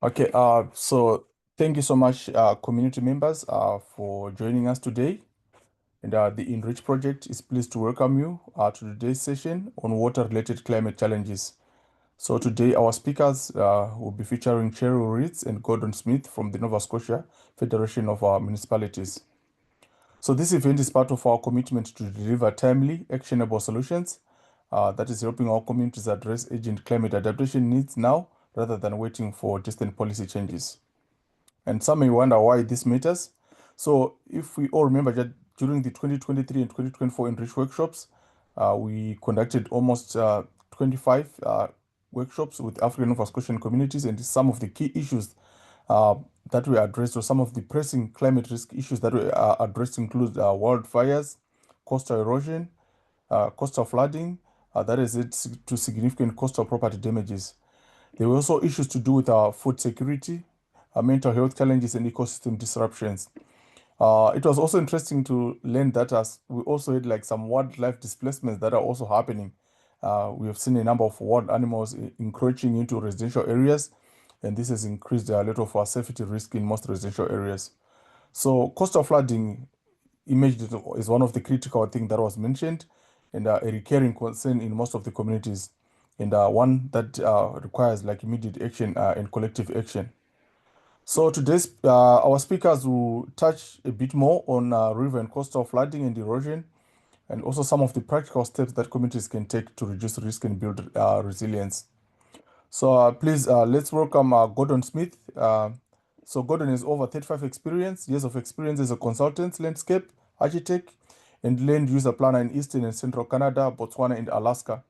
Okay, so thank you so much, community members, for joining us today. And the Enrich Project is pleased to welcome you to today's session on water-related climate challenges. So today our speakers will be featuring Cheryl Reeds and Gordon Smith from the Nova Scotia Federation of Municipalities. So this event is part of our commitment to deliver timely, actionable solutions that is helping our communities address urgent climate adaptation needs now rather than waiting for distant policy changes. And some may wonder why this matters. So if we all remember that during the 2023 and 2024 Enrich workshops, we conducted almost 25 workshops with African Nova Scotian communities, and some of the key issues uh, that we addressed, or some of the pressing climate risk issues that we addressed, include wildfires, coastal erosion, coastal flooding, that is it to significant coastal property damages. There were also issues to do with food security, mental health challenges, and ecosystem disruptions. It was also interesting to learn that as we also had like some wildlife displacements that are also happening. We have seen a number of wild animals encroaching into residential areas, and this has increased a lot of safety risk in most residential areas. So coastal flooding emerged is one of the critical things that was mentioned, and a recurring concern in most of the communities, and one that requires like immediate action and collective action. So today's our speakers will touch a bit more on river and coastal flooding and erosion, and also some of the practical steps that communities can take to reduce risk and build resilience. So please let's welcome Gordon Smith. So Gordon has over 35 years of experience as a consultant, landscape architect, and land user planner in Eastern and Central Canada, Botswana, and Alaska.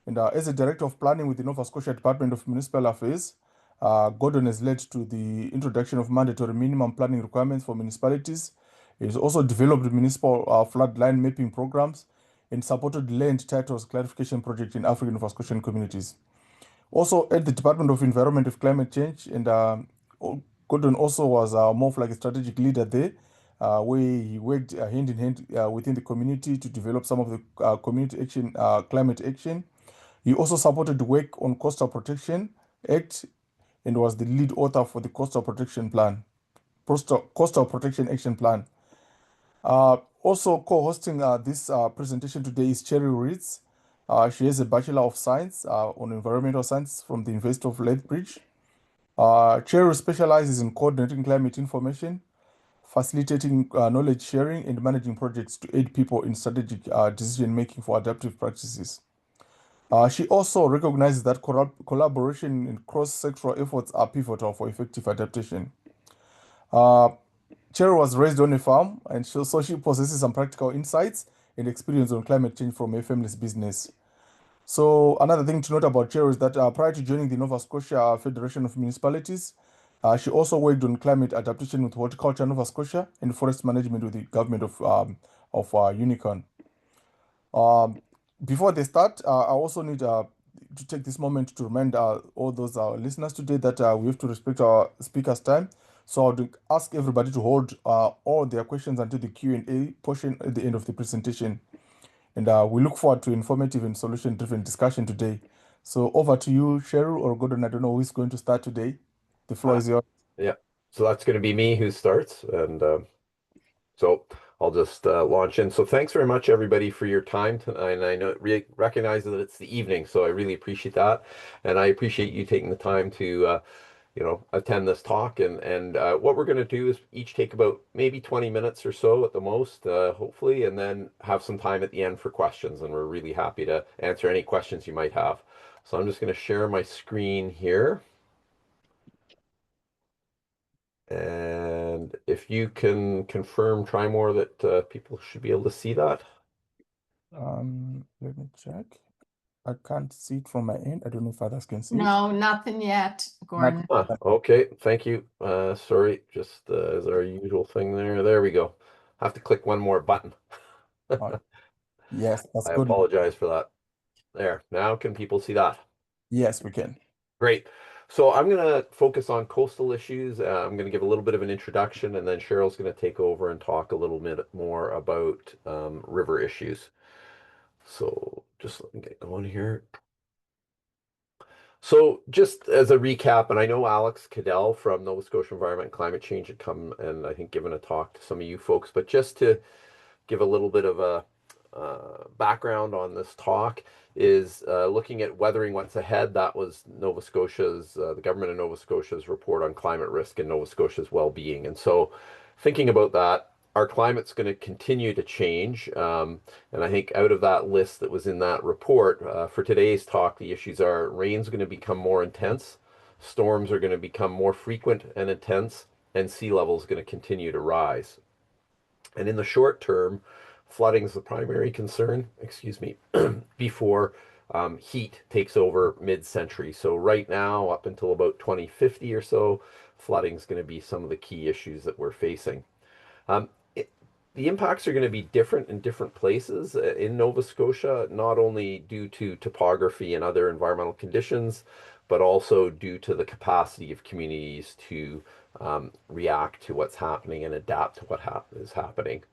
And as a director of planning with the Nova Scotia Department of Municipal Affairs, Gordon has led to the introduction of mandatory minimum planning requirements for municipalities. He has also developed municipal floodline mapping programs and supported land titles clarification project in African Nova Scotian communities. Also at the Department of Environment and Climate Change, and Gordon also was more of like a strategic leader there, where he worked hand in hand within the community to develop some of the community action, climate action. He also supported work on Coastal Protection Act and was the lead author for the Coastal Protection Plan, Coastal Protection Action Plan. Also co-hosting this presentation today is Cherry Reeds. She has a Bachelor of Science on Environmental Science from the University of Lethbridge. Cherry specializes in coordinating climate information, facilitating knowledge sharing, and managing projects to aid people in strategic decision making for adaptive practices. She also recognizes that collaboration and cross-sectoral efforts are pivotal for effective adaptation. Uh, Cheryl was raised on a farm, and so she possesses some practical insights and experience on climate change from her family's business. So another thing to note about Cheryl is that prior to joining the Nova Scotia Federation of Municipalities, she also worked on climate adaptation with Horticulture Nova Scotia and forest management with the government of Unicorn. Um, Before they start, I also need to take this moment to remind all those listeners today that we have to respect our speakers' time. So I would ask everybody to hold all their questions until the Q&A portion at the end of the presentation. And we look forward to informative and solution-driven discussion today. So over to you, Cheryl or Gordon. I don't know who is going to start today. The floor is yours. Yeah, so that's going to be me who starts, and so I'll just launch in. So thanks very much, everybody, for your time tonight. And I know recognize that it's the evening, so I really appreciate that, and I appreciate you taking the time to attend this talk. And what we're going to do is each take about maybe 20 minutes or so at the most, hopefully, and then have some time at the end for questions. And we're really happy to answer any questions you might have. So I'm just going to share my screen here. And if you can confirm, Trimore, that people should be able to see that. Let me check. I can't see it from my end. I don't know if others can see it. No, nothing yet, Gordon. Okay, thank you. Sorry, just as our usual thing there. There we go. Have to click one more button. Yes, that's I good. apologize for that. There. Now can people see that? Yes, we can. Great. So I'm going to focus on coastal issues. I'm going to give a little bit of an introduction, and then Cheryl's going to take over and talk a little bit more about river issues. So just let me get going here. So just as a recap, and I know Alex Cadell from Nova Scotia Environment and Climate Change had come and I think given a talk to some of you folks, but just to give a little bit of a background on this talk is looking at weathering what's ahead. That was Nova Scotia's, the government of Nova Scotia's report on climate risk and Nova Scotia's well-being. And so thinking about that, our climate's going to continue to change. And I think out of that list that was in that report, for today's talk, the issues are rain's going to become more intense, storms are going to become more frequent and intense, and sea level is going to continue to rise. And in the short term, flooding is the primary concern, excuse me, before heat takes over mid-century. So right now, up until about 2050 or so, flooding is going to be some of the key issues that we're facing. Um, the impacts are going to be different in different places in Nova Scotia, not only due to topography and other environmental conditions, but also due to the capacity of communities to react to what's happening and adapt to what is happening.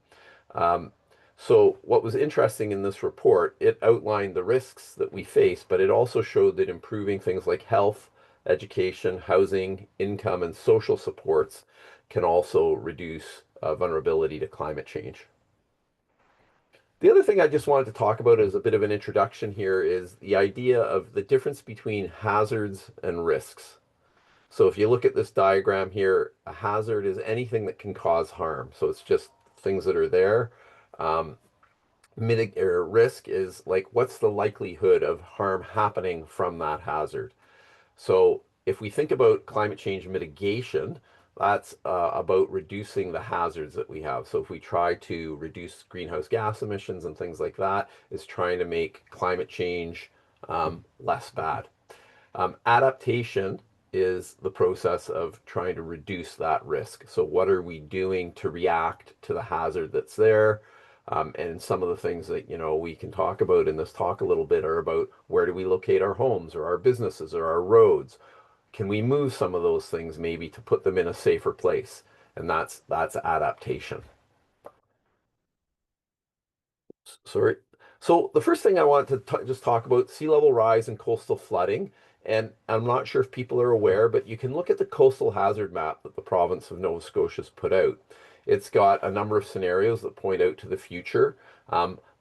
So what was interesting in this report, it outlined the risks that we face, but it also showed that improving things like health, education, housing, income, and social supports can also reduce vulnerability to climate change. The other thing I just wanted to talk about as a bit of an introduction here is the idea of the difference between hazards and risks. So if you look at this diagram here, a hazard is anything that can cause harm. So it's just things that are there. Risk is like, what's the likelihood of harm happening from that hazard? So if we think about climate change mitigation, that's about reducing the hazards that we have. So if we try to reduce greenhouse gas emissions and things like that, is trying to make climate change less bad. Adaptation is the process of trying to reduce that risk. So what are we doing to react to the hazard that's there? And some of the things that, we can talk about in this talk a little bit are about where do we locate our homes or our businesses or our roads? Can we move some of those things maybe to put them in a safer place? And that's adaptation. Sorry. So the first thing I want to just talk about, sea level rise and coastal flooding. And I'm not sure if people are aware, but you can look at the coastal hazard map that the province of Nova Scotia has put out. It's got a number of scenarios that point out to the future.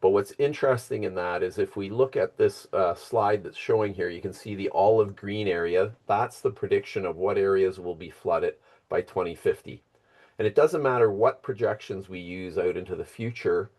But what's interesting in that is if we look at this slide that's showing here, you can see the olive green area. That's the prediction of what areas will be flooded by 2050. And it doesn't matter what projections we use out into the future.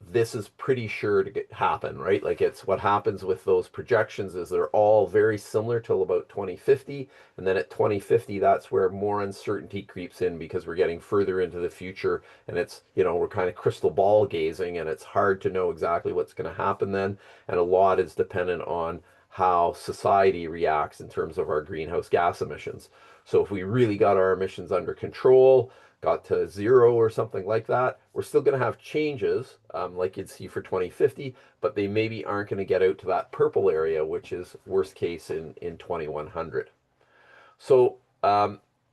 This is pretty sure to happen, right? Like it's what happens with those projections is they're all very similar till about 2050. And then at 2050, that's where more uncertainty creeps in because we're getting further into the future and it's, we're kind of crystal ball gazing and it's hard to know exactly what's going to happen then. And a lot is dependent on how society reacts in terms of our greenhouse gas emissions. So if we really got our emissions under control, got to zero or something like that, we're still going to have changes like you'd see for 2050, but they maybe aren't going to get out to that purple area, which is worst case in 2100. So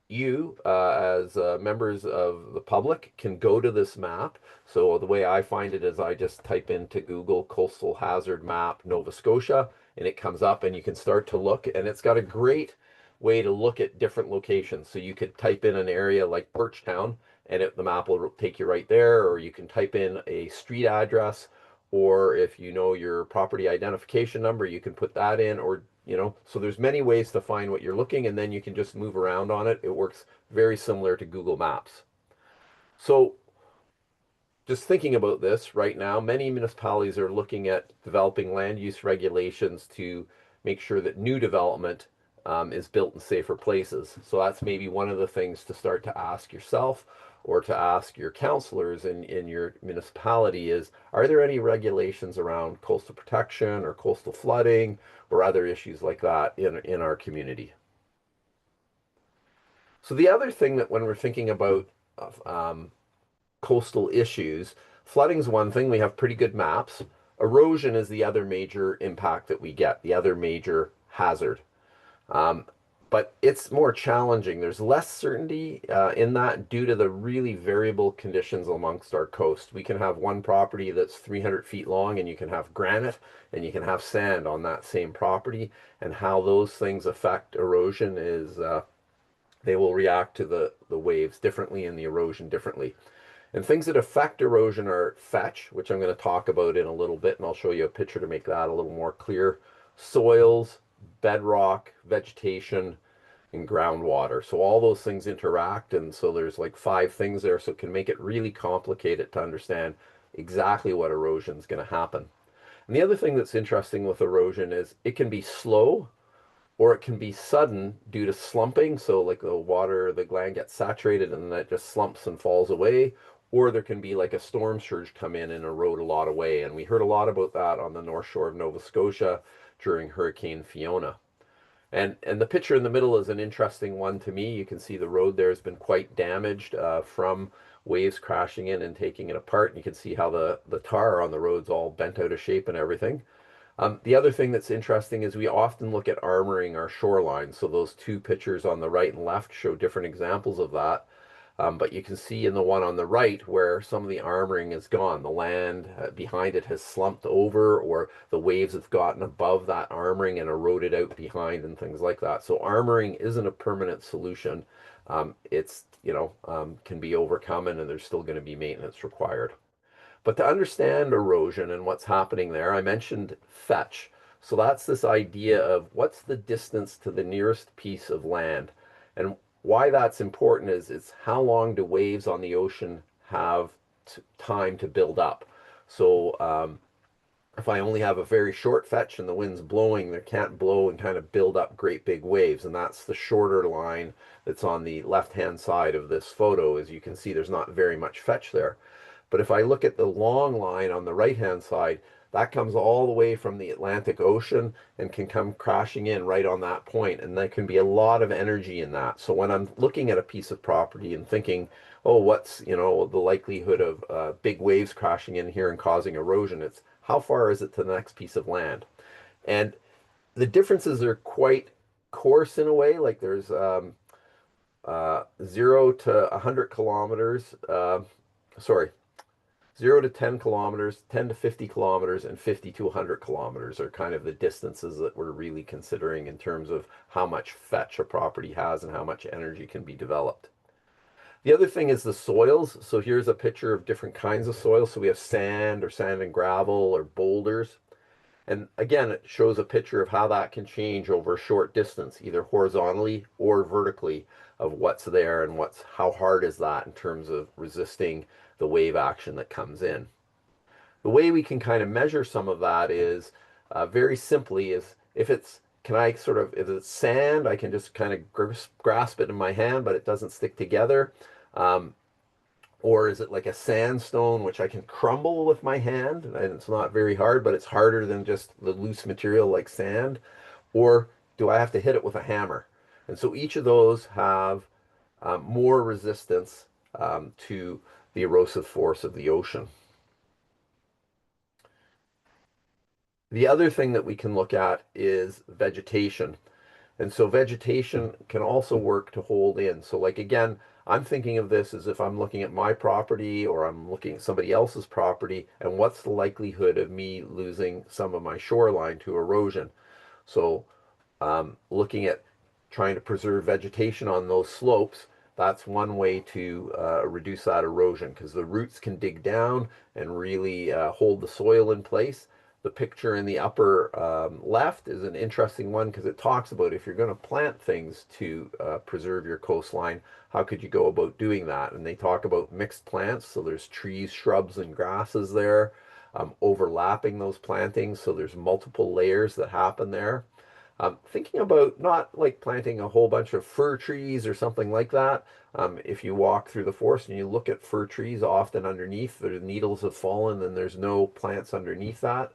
you, as members of the public, can go to this map. So the way I find it is I just type into Google Coastal Hazard Map Nova Scotia, and it comes up and you can start to look, and it's got a great way to look at different locations. So you could type in an area like Birchtown and the map will take you right there, or you can type in a street address, or if you know your property identification number, you can put that in, or so there's many ways to find what you're looking, and then you can just move around on it. It works very similar to Google Maps. So just thinking about this right now, many municipalities are looking at developing land use regulations to make sure that new development is built in safer places. So that's maybe one of the things to start to ask yourself or to ask your councillors in your municipality is, are there any regulations around coastal protection or coastal flooding or other issues like that in our community? So the other thing that when we're thinking about coastal issues, flooding is one thing, we have pretty good maps. Erosion is the other major impact that we get, the other major hazard. but it's more challenging. There's less certainty in that due to the really variable conditions amongst our coast. We can have one property that's 300 feet long and you can have granite and you can have sand on that same property. And how those things affect erosion is they will react to the waves differently and the erosion differently. And things that affect erosion are fetch, which I'm going to talk about in a little bit, and I'll show you a picture to make that a little more clear. Soils, bedrock, vegetation, and groundwater. So all those things interact, and so there's like 5 things there, so it can make it really complicated to understand exactly what erosion is going to happen. And the other thing that's interesting with erosion is it can be slow or it can be sudden due to slumping. So like the water, the gland gets saturated and then it just slumps and falls away. Or there can be like a storm surge come in and erode a lot away. And we heard a lot about that on the north shore of Nova Scotia during Hurricane Fiona. And the picture in the middle is an interesting one to me. You can see the road there has been quite damaged from waves crashing in and taking it apart. And you can see how the tar on the road's all bent out of shape and everything. The other thing that's interesting is we often look at armoring our shoreline. So those 2 pictures on the right and left show different examples of that. But you can see in the one on the right where some of the armoring is gone. The land behind it has slumped over, or the waves have gotten above that armoring and eroded out behind and things like that. So armoring isn't a permanent solution. It's, can be overcome and there's still going to be maintenance required. But to understand erosion and what's happening there, I mentioned fetch. So that's this idea of what's the distance to the nearest piece of land. And why that's important is it's how long do waves on the ocean have time to build up. So if I only have a very short fetch and the wind's blowing, they can't blow and kind of build up great big waves. And that's the shorter line that's on the left-hand side of this photo. As you can see, there's not very much fetch there. But if I look at the long line on the right-hand side, that comes all the way from the Atlantic Ocean and can come crashing in right on that point. And there can be a lot of energy in that. So when I'm looking at a piece of property and thinking, oh, what's, the likelihood of big waves crashing in here and causing erosion, it's how far is it to the next piece of land? And the differences are quite coarse in a way. Like there's 0 to 100 kilometers, 0 to 10 kilometers, 10 to 50 kilometers, and 50 to 100 kilometers are kind of the distances that we're really considering in terms of how much fetch a property has and how much energy can be developed. The other thing is the soils. So here's a picture of different kinds of soil. So we have sand or sand and gravel or boulders. And again, it shows a picture of how that can change over a short distance, either horizontally or vertically, of what's there and how hard is that in terms of resisting the wave action that comes in. The way we can kind of measure some of that is very simply is if it's if it's sand, I can just kind of grasp it in my hand, but it doesn't stick together. Or is it like a sandstone, which I can crumble with my hand, and it's not very hard, but it's harder than just the loose material like sand? Or do I have to hit it with a hammer? And so each of those have more resistance to the erosive force of the ocean. The other thing that we can look at is vegetation. And so vegetation can also work to hold in. So like, again, I'm thinking of this as if I'm looking at my property or I'm looking at somebody else's property, and what's the likelihood of me losing some of my shoreline to erosion? So looking at trying to preserve vegetation on those slopes, that's one way to reduce that erosion, because the roots can dig down and really hold the soil in place. The picture in the upper left is an interesting one because it talks about if you're going to plant things to preserve your coastline, how could you go about doing that? And they talk about mixed plants. So there's trees, shrubs, and grasses there, overlapping those plantings. So there's multiple layers that happen there. Thinking about not like planting a whole bunch of fir trees or something like that. If you walk through the forest and you look at fir trees, often underneath the needles have fallen and there's no plants underneath that.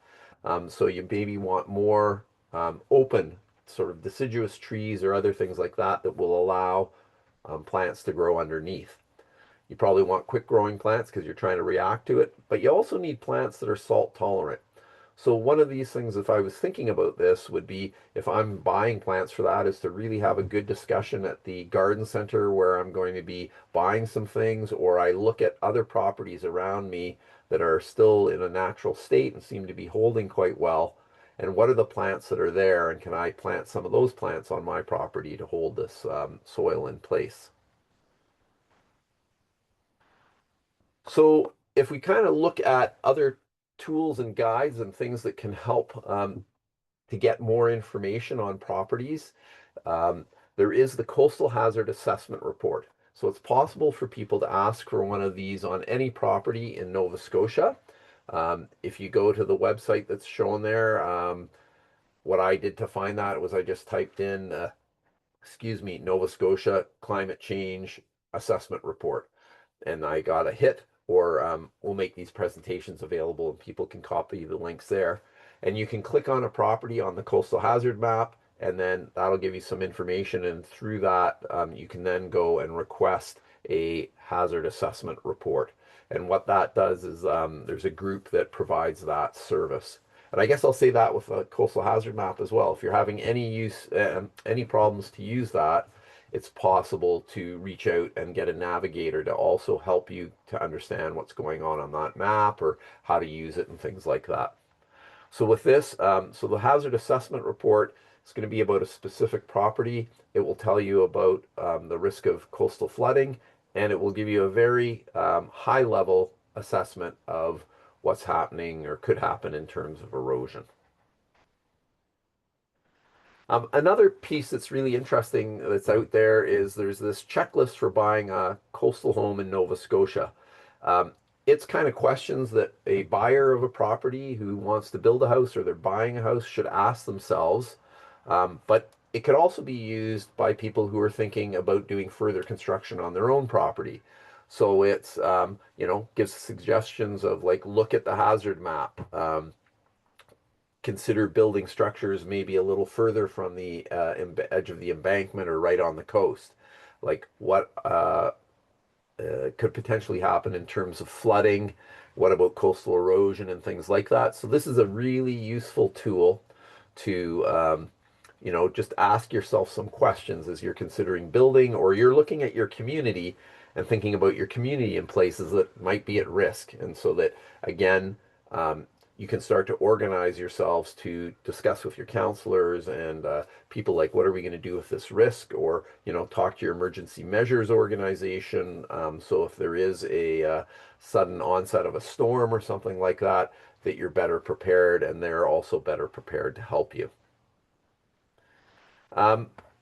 So you maybe want more open sort of deciduous trees or other things like that that will allow plants to grow underneath. You probably want quick growing plants because you're trying to react to it, but you also need plants that are salt tolerant. So one of these things, if I was thinking about this, would be if I'm buying plants for that, is to really have a good discussion at the garden center where I'm going to be buying some things, or I look at other properties around me that are still in a natural state and seem to be holding quite well. And what are the plants that are there? And can I plant some of those plants on my property to hold this soil in place? So if we kind of look at other tools and guides and things that can help to get more information on properties, um, there is the Coastal Hazard Assessment Report. So it's possible for people to ask for one of these on any property in Nova Scotia. If you go to the website that's shown there, what I did to find that was I just typed in, Nova Scotia Climate Change Assessment Report, and I got a hit. Or we'll make these presentations available and people can copy the links there. And you can click on a property on the coastal hazard map, and then that'll give you some information. And through that, you can then go and request a hazard assessment report. And what that does is there's a group that provides that service. And I guess I'll say that with a coastal hazard map as well. If you're having any problems to use that, it's possible to reach out and get a navigator to also help you to understand what's going on that map or how to use it and things like that. So with this, so the hazard assessment report is going to be about a specific property. It will tell you about the risk of coastal flooding, and it will give you a very high level assessment of what's happening or could happen in terms of erosion. Another piece that's really interesting that's out there is there's this checklist for buying a coastal home in Nova Scotia. It's kind of questions that a buyer of a property who wants to build a house or they're buying a house should ask themselves. But it could also be used by people who are thinking about doing further construction on their own property. So it's, gives suggestions of like, look at the hazard map. Consider building structures maybe a little further from the edge of the embankment or right on the coast. Like what could potentially happen in terms of flooding? What about coastal erosion and things like that? So this is a really useful tool to, just ask yourself some questions as you're considering building, or you're looking at your community and thinking about your community in places that might be at risk. And so that, again, you can start to organize yourselves to discuss with your counselors and people like, what are we going to do with this risk? Or, talk to your emergency measures organization. So if there is a sudden onset of a storm or something like that, that you're better prepared and they're also better prepared to help you.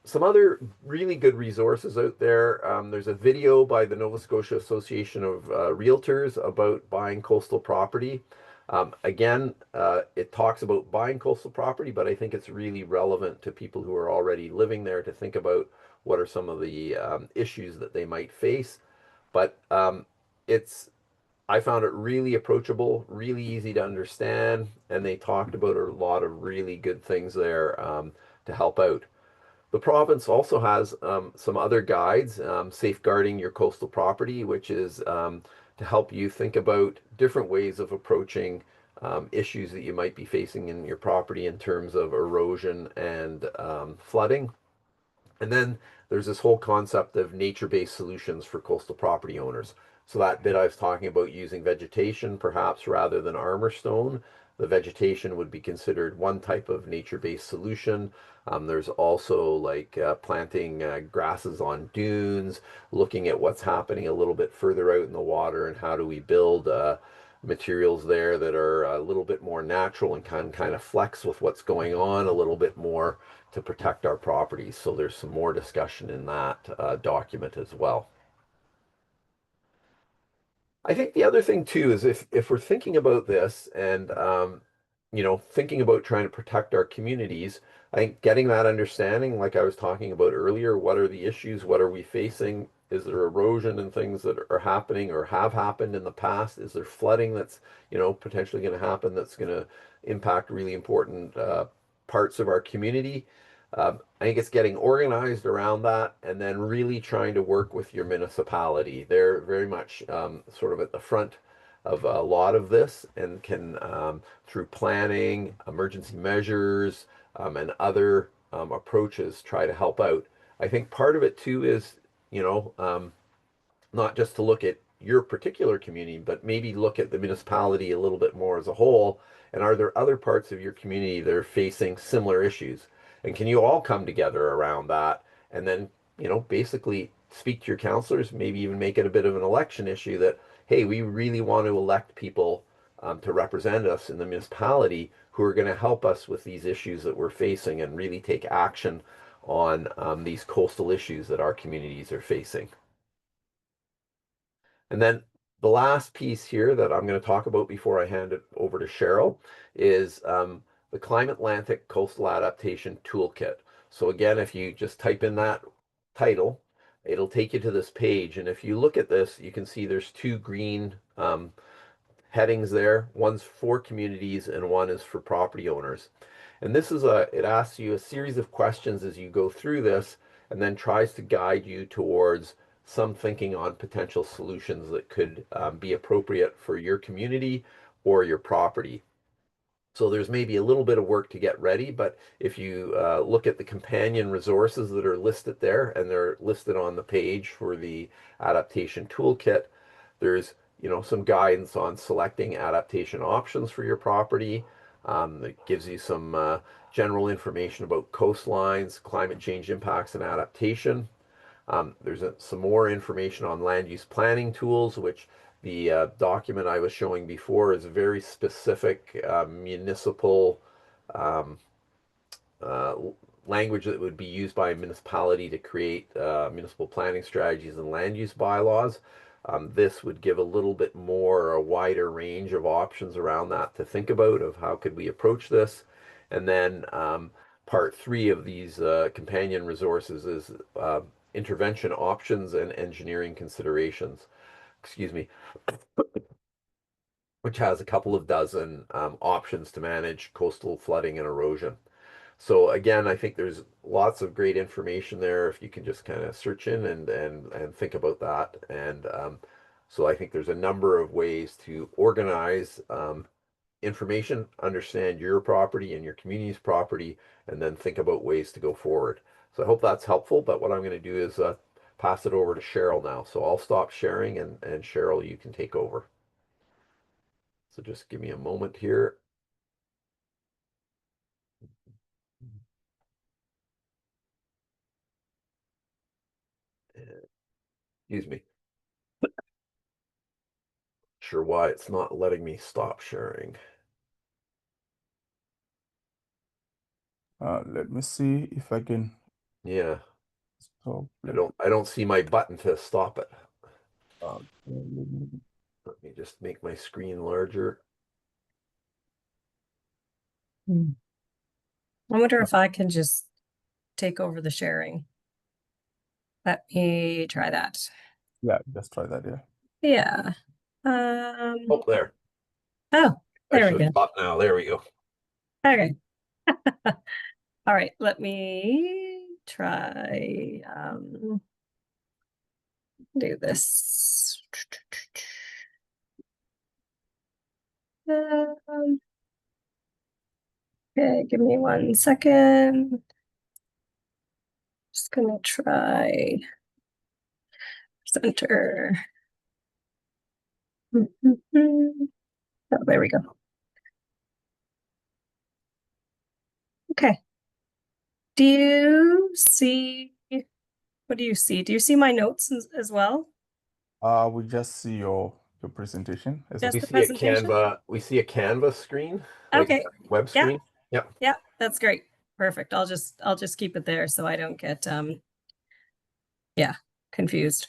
Some other really good resources out there. There's a video by the Nova Scotia Association of Realtors about buying coastal property. Again, it talks about buying coastal property, but I think it's really relevant to people who are already living there to think about what are some of the issues that they might face. But I found it really approachable, really easy to understand, and they talked about a lot of really good things there to help out. The province also has some other guides, safeguarding your coastal property, which is to help you think about different ways of approaching issues that you might be facing in your property in terms of erosion and flooding. And then there's this whole concept of nature-based solutions for coastal property owners. So that bit I was talking about using vegetation perhaps rather than armor stone. The vegetation would be considered one type of nature-based solution. There's also like planting grasses on dunes, looking at what's happening a little bit further out in the water and how do we build materials there that are a little bit more natural and can kind of flex with what's going on a little bit more to protect our properties. So there's some more discussion in that document as well. I think the other thing too is if we're thinking about this and thinking about trying to protect our communities, I think getting that understanding, like I was talking about earlier, what are the issues? What are we facing? Is there erosion and things that are happening or have happened in the past? Is there flooding that's potentially going to happen that's going to impact really important parts of our community? I think it's getting organized around that and then really trying to work with your municipality. They're very much sort of at the front of a lot of this and can, through planning, emergency measures, and other approaches, try to help out. I think part of it too is, you know, not just to look at your particular community, but maybe look at the municipality a little bit more as a whole. And are there other parts of your community that are facing similar issues? And can you all come together around that and then, you know, basically speak to your councillors, maybe even make it a bit of an election issue that, hey, we really want to elect people to represent us in the municipality who are going to help us with these issues that we're facing and really take action on these coastal issues that our communities are facing. And then the last piece here that I'm going to talk about before I hand it over to Cheryl is the Climate Atlantic Coastal Adaptation Toolkit. So again, if you just type in that title, it'll take you to this page. And if you look at this, you can see there's two green headings there. One's for communities and one is for property owners. And this is it asks you a series of questions as you go through this and then tries to guide you towards some thinking on potential solutions that could be appropriate for your community or your property. So there's maybe a little bit of work to get ready, but if you look at the companion resources that are listed there, and they're listed on the page for the adaptation toolkit, there's, you know, some guidance on selecting adaptation options for your property. That gives you some general information about coastlines, climate change impacts, and adaptation. There's some more information on land use planning tools, which the document I was showing before is very specific municipal language that would be used by a municipality to create municipal planning strategies and land use bylaws. This would give a little bit more, a wider range of options around that to think about of how could we approach this. And then part 3 of these companion resources is intervention options and engineering considerations, excuse me, which has a couple of dozen options to manage coastal flooding and erosion. So again, I think there's lots of great information there if you can just kind of search in and think about that. And so I think there's a number of ways to organize information, understand your property and your community's property, and then think about ways to go forward. So I hope that's helpful, but what I'm going to do is pass it over to Cheryl now. So I'll stop sharing and Cheryl, you can take over. So just give me a moment here. Excuse me. Sure why it's not letting me stop sharing. Let me see if I can Yeah, stop. I don't see my button to stop it. Okay. Let me just make my screen larger. I wonder if I can just take over the sharing. Let me try that. Yeah, just try that. Yeah. Yeah. Oh, there. Oh, I there we should go. stop now. There we go. Okay. All right, let me try do this. Okay, give me 1 second. Just gonna try center. Oh, there we go. Okay. Do you see, what do you see? Do you see my notes as well? We just see your presentation. Just We the see a presentation? Canva. We see a Canva screen, like Okay. a web Yeah. screen. Yep. Yeah, that's great. Perfect. I'll just keep it there so I don't get yeah, confused.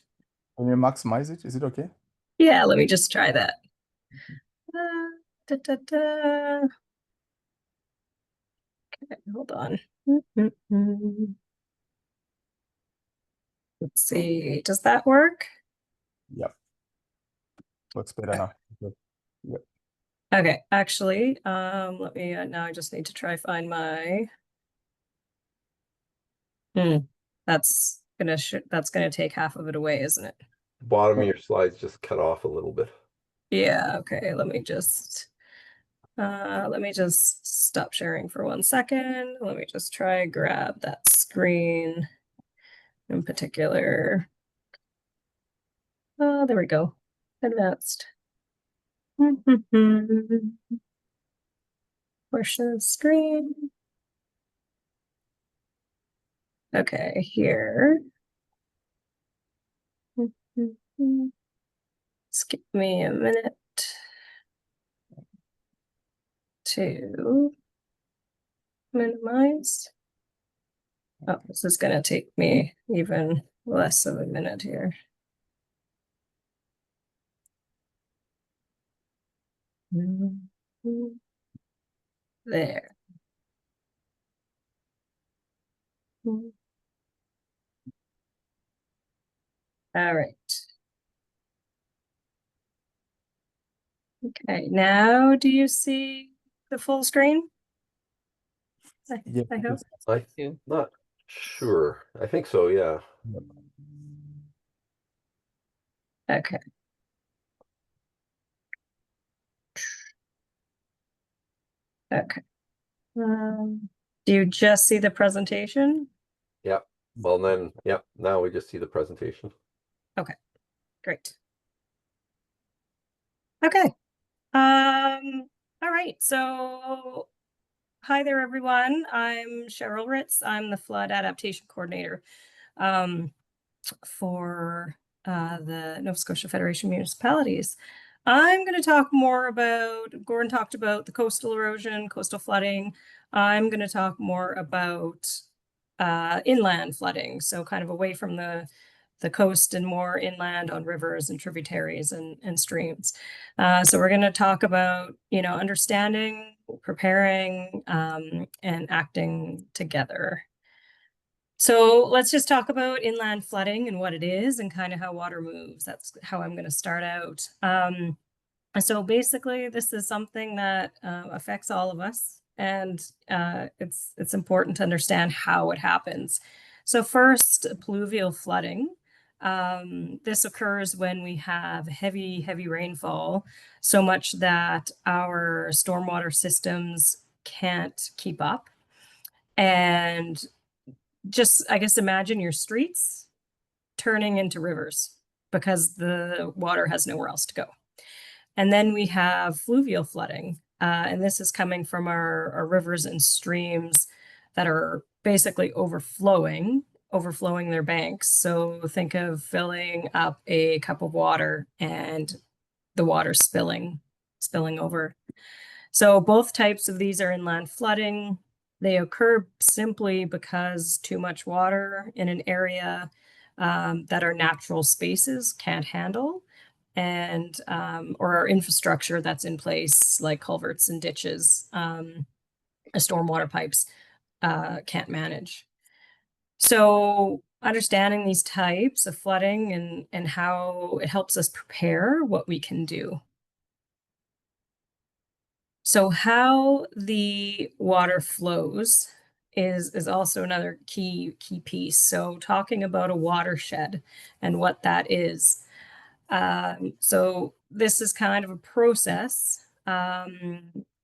Can you maximize it? Is it okay? Yeah, let me just try that. Da, da, da. Okay, hold on. Let's see. Does that work? Yep. Looks better now. Good. Yep. Okay, actually, let me now I just need to try find my that's gonna take half of it away, isn't it? The bottom of your slides just cut off a little bit. Yeah, okay, let me just stop sharing for 1 second. Let me just try grab that screen in particular. Oh, there we go. Advanced. Portion of screen. Okay, here. Just give me a minute to minimize. Oh, this is going to take me even less of a minute here. There. All right. Okay, now do you see the full screen? Yeah, I hope. I'm not sure. I think so, yeah. Okay. Okay. Do you just see the presentation? Yep. Well, then, yep, now we just see the presentation. Great. Okay. All right. So hi there, everyone. I'm Cheryl Ritz. I'm the Flood Adaptation Coordinator for the Nova Scotia Federation of Municipalities. I'm going to talk more about, Gordon talked about the coastal erosion, coastal flooding. I'm going to talk more about inland flooding, so kind of away from the coast and more inland on rivers and tributaries and streams. So we're going to talk about, understanding, preparing, and acting together. So let's just talk about inland flooding and what it is and kind of how water moves. That's how I'm going to start out. So basically, this is something that affects all of us, and it's important to understand how it happens. So first, pluvial flooding. This occurs when we have heavy rainfall, so much that our stormwater systems can't keep up. And just, I guess, imagine your streets turning into rivers because the water has nowhere else to go. And then we have fluvial flooding. And this is coming from our rivers and streams that are basically overflowing their banks. So think of filling up a cup of water and the water spilling over. So both types of these are inland flooding. They occur simply because too much water in an area that our natural spaces can't handle, and or our infrastructure that's in place, like culverts and ditches, stormwater pipes, can't manage. So understanding these types of flooding and how it helps us prepare what we can do. So how the water flows is also another key piece. So talking about a watershed and what that is. So this is kind of a process.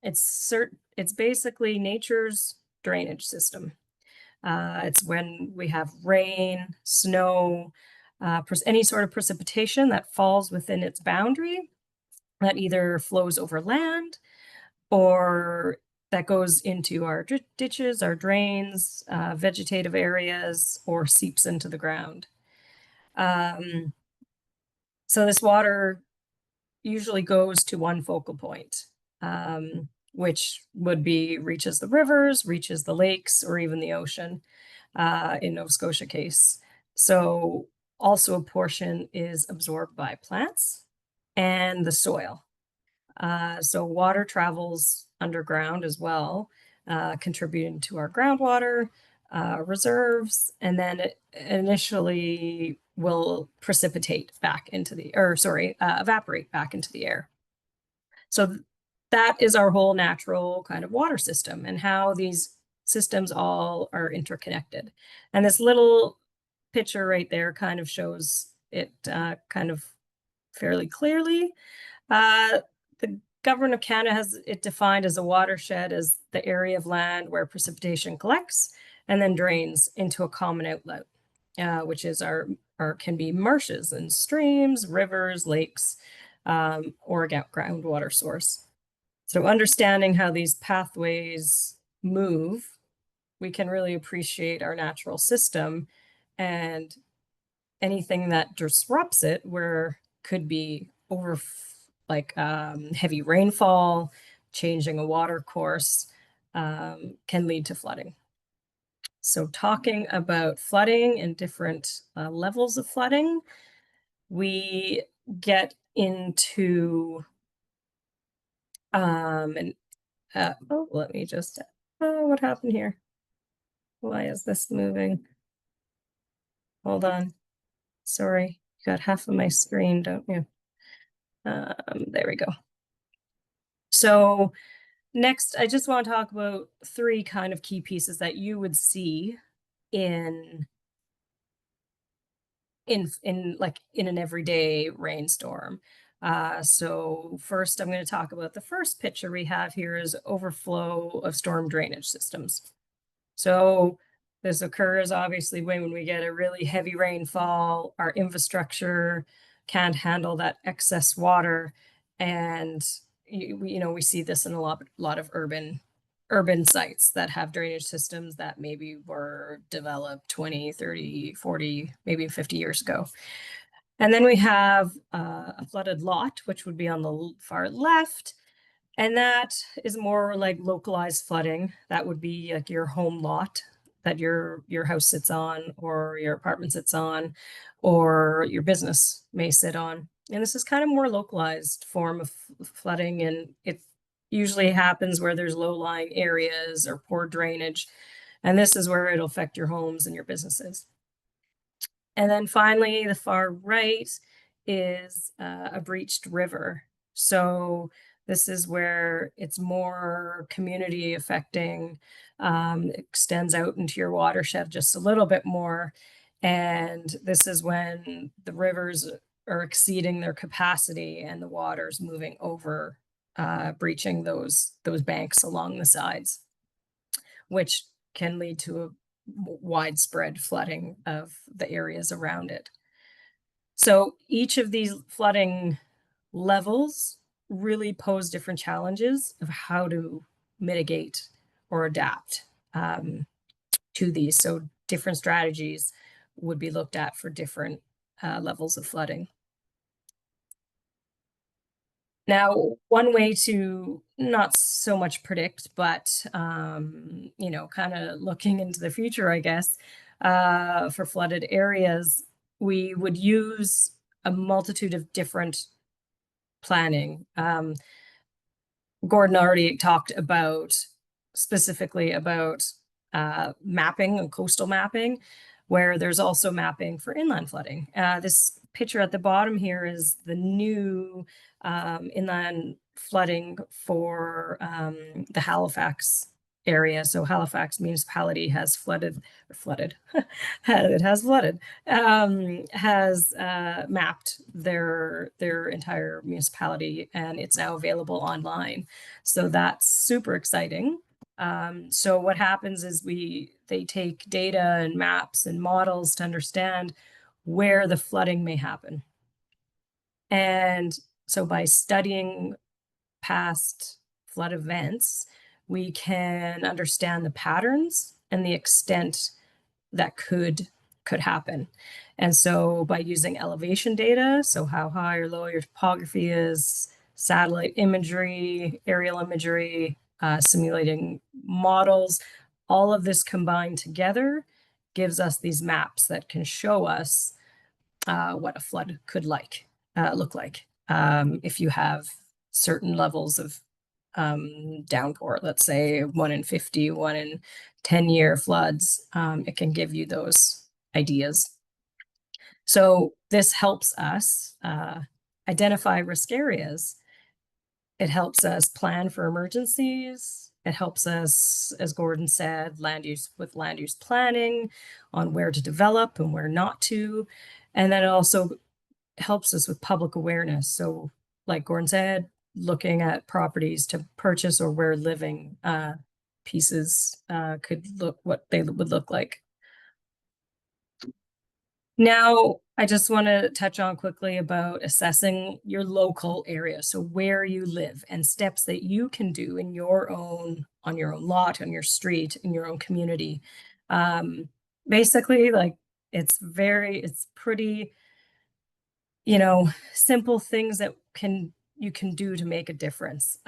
It's basically nature's drainage system. It's when we have rain, snow, any sort of precipitation that falls within its boundary that either flows over land or that goes into our ditches, our drains, vegetative areas, or seeps into the ground. So this water usually goes to one focal point, which would be reaches the rivers, reaches the lakes, or even the ocean in Nova Scotia case. So also a portion is absorbed by plants and the soil. So water travels underground as well, contributing to our groundwater reserves, and then it initially will precipitate back into the, evaporate back into the air. So that is our whole natural kind of water system and how these systems all are interconnected. And this little picture right there kind of shows it kind of fairly clearly. The Government of Canada has it defined as a watershed as the area of land where precipitation collects and then drains into a common outlet, which is our can be marshes and streams, rivers, lakes, or a groundwater source. So understanding how these pathways move, we can really appreciate our natural system, and anything that disrupts it, where could be heavy rainfall, changing a water course, can lead to flooding. So talking about flooding and different levels of flooding, we get into let me just, what happened here? Why is this moving? Hold on. Sorry, you got half of my screen, don't you? There we go. So next, I just want to talk about 3 kind of key pieces that you would see in an everyday rainstorm. So first, I'm going to talk about the first picture we have here is overflow of storm drainage systems. So this occurs obviously when we get a really heavy rainfall, our infrastructure can't handle that excess water. And we see this in a lot of urban sites that have drainage systems that maybe were developed 20, 30, 40, maybe 50 years ago. And then we have a flooded lot, which would be on the far left. And that is more like localized flooding. That would be like your home lot that your house sits on, or your apartment sits on, or your business may sit on. And this is kind of more localized form of flooding, and it usually happens where there's low-lying areas or poor drainage. And this is where it'll affect your homes and your businesses. And then finally, the far right is a breached river. So this is where it's more community affecting, extends out into your watershed just a little bit more. And this is when the rivers are exceeding their capacity and the water's moving over, breaching those banks along the sides, which can lead to a widespread flooding of the areas around it. So each of these flooding levels really pose different challenges of how to mitigate or adapt to these. So different strategies would be looked at for different levels of flooding. Now, one way to not so much predict, but, kind of looking into the future, I guess, for flooded areas, we would use a multitude of different planning. Gordon already talked specifically about mapping and coastal mapping, where there's also mapping for inland flooding. This picture at the bottom here is the new inland flooding for the Halifax area. So Halifax municipality has has mapped their entire municipality, and it's now available online. So that's super exciting. So what happens is they take data and maps and models to understand where the flooding may happen. And so by studying past flood events, we can understand the patterns and the extent that could happen. And so by using elevation data, so how high or low your topography is, satellite imagery, aerial imagery, simulating models, all of this combined together gives us these maps that can show us what a flood could look like if you have certain levels of downpour, let's say 1 in 50, 1 in 10-year floods. It can give you those ideas. So this helps us identify risk areas. It helps us plan for emergencies. It helps us, as Gordon said, land use planning on where to develop and where not to. And then it also helps us with public awareness. So like Gordon said, looking at properties to purchase or where living pieces could look, what they would look like. Now, I just want to touch on quickly about assessing your local area. So where you live and steps that you can do in your own, on your own lot, on your street, in your own community. Basically, like it's pretty, simple things that you can do to make a difference.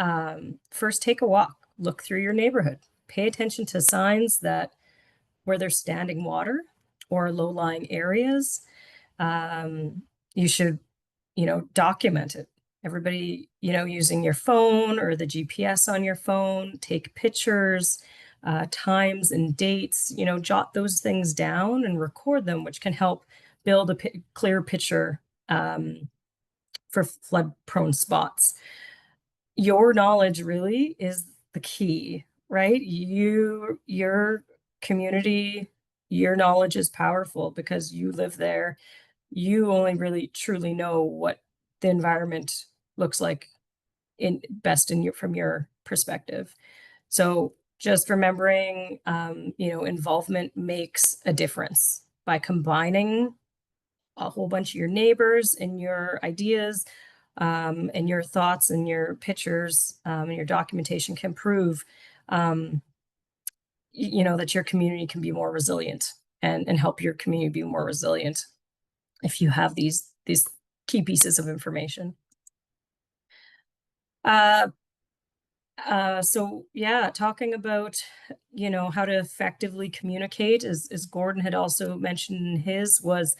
First, take a walk, look through your neighborhood, pay attention to signs that where there's standing water or low-lying areas. You should, document it. Everybody, using your phone or the GPS on your phone, take pictures, times and dates, jot those things down and record them, which can help build a clear picture for flood-prone spots. Your knowledge really is the key, right? Your community, your knowledge is powerful because you live there. You only really truly know what the environment looks like from your perspective. So just remembering, involvement makes a difference by combining a whole bunch of your neighbors and your ideas and your thoughts and your pictures and your documentation can prove, that your community can be more resilient and help your community be more resilient if you have these key pieces of information. So yeah, talking about, how to effectively communicate, as Gordon had also mentioned in his, was,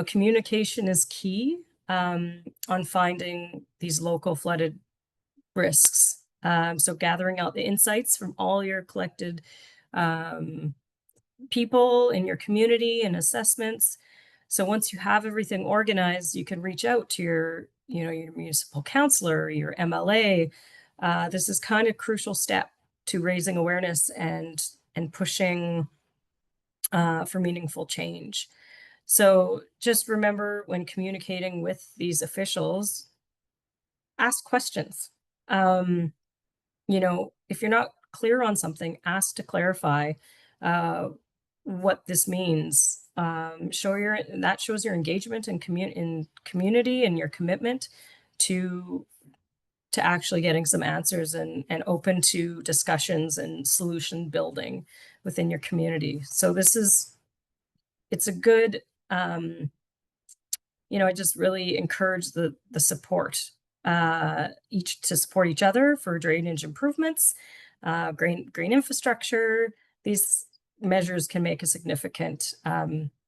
communication is key on finding these local flooded risks. So gathering out the insights from all your collected people in your community and assessments. So once you have everything organized, you can reach out to your municipal councillor, your MLA. This is kind of crucial step to raising awareness and pushing for meaningful change. So just remember, when communicating with these officials, ask questions. If you're not clear on something, ask to clarify what this means. That shows your engagement in community and your commitment to actually getting some answers and open to discussions and solution building within your community. So it's a good, I just really encourage the support, to support each other for drainage improvements, green infrastructure. These measures can make a significant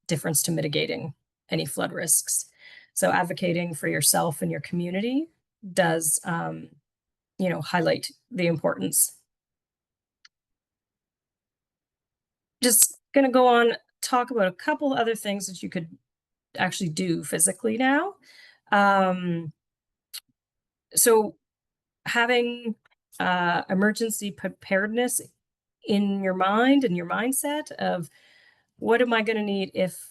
difference to mitigating any flood risks. So advocating for yourself and your community does, highlight the importance. Just going to go on, talk about a couple other things that you could actually do physically now. So having emergency preparedness in your mind and your mindset of, what am I going to need if